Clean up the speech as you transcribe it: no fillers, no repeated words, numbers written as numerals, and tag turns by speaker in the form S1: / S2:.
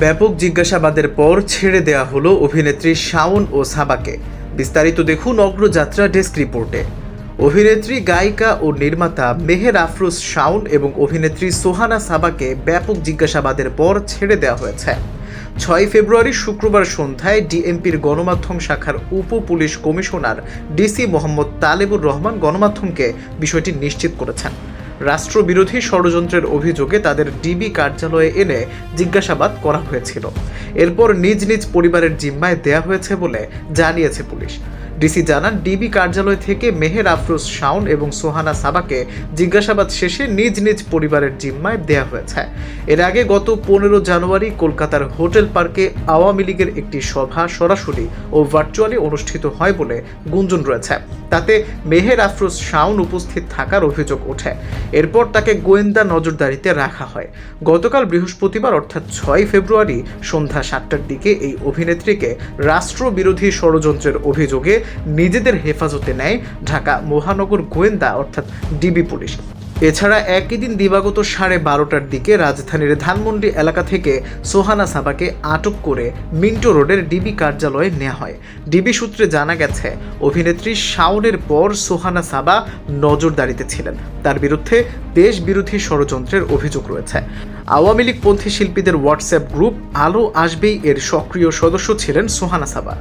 S1: ব্যাপক জিজ্ঞাসাবাদের পর ছেড়ে দেয়া হলো অভিনেত্রী শাওন ও সাবাকে। বিস্তারিত দেখুন অগ্রযাত্রা ডেস্ক রিপোর্টে। অভিনেত্রী, গায়িকা ও নির্মাতা মেহের আফরোজ শাওন এবং অভিনেত্রী সোহানা সাবাকে ব্যাপক জিজ্ঞাসাবাদের পর ছেড়ে দেওয়া হয়েছে। 6 ফেব্রুয়ারি শুক্রবার সন্ধ্যায় ডিএমপির গণমাধ্যম শাখার উপ police commissioner DC Mohammad Talebur Rahman গণমাধ্যমকে বিষয়টি নিশ্চিত করেছেন। রাষ্ট্রবিরোধী ষড়যন্ত্রের অভিযোগে তাদের ডিবি কার্যালয়ে এনে জিজ্ঞাসাবাদ করা হয়েছিল। এরপর নিজ নিজ পরিবারের জিম্মায় দেয়া হয়েছে বলে জানিয়েছে পুলিশ। ডিসি জানান, ডিবি কার্যালয় থেকে মেহের আফরোজ শাওন এবং সোহানা সাবাকে জিজ্ঞাসাবাদ শেষে নিজ নিজ পরিবারের জিম্মায় দেয়া হয়েছে। এর আগে গত 15 জানুয়ারি কলকাতার হোটেল পার্কে আওয়ামী লীগের একটি সভা সরাসরি ও ভার্চুয়ালি অনুষ্ঠিত হয় বলে গুঞ্জন রয়েছে। তাতে মেহের আফরোজ শাওন উপস্থিত থাকার অভিযোগ ওঠে। এরপর তাকে গোয়েন্দা নজরদারিতে রাখা হয়। গতকাল বৃহস্পতিবার অর্থাৎ 6 ফেব্রুয়ারি সন্ধ্যা 7টার দিকে এই অভিনেত্রীকে রাষ্ট্রবিরোধী ষড়যন্ত্রের অভিযোগে নিজেদের হেফাজতে নেয় ঢাকা মহানগর গোয়েন্দা অর্থাৎ ডিবি পুলিশ। এছাড়া একই দিন দিবাগত 12:30টার দিকে রাজধানীর ধানমন্ডি এলাকা থেকে সোহানা সাবাকে আটক করে মিন্টো রোডের ডিবি কার্যালয়ে নেওয়া হয়। ডিবি সূত্রে জানা গেছে, অভিনেত্রী শাওনের পর সোহানা সাবা নজরদারিতে ছিলেন। তার বিরুদ্ধে দেশ বিরোধী ষড়যন্ত্রের অভিযোগ রয়েছে। আওয়ামী লীগপন্থী শিল্পীদের হোয়াটসঅ্যাপ গ্রুপ আলো আসবেই এর সক্রিয় সদস্য ছিলেন সোহানা সাবা।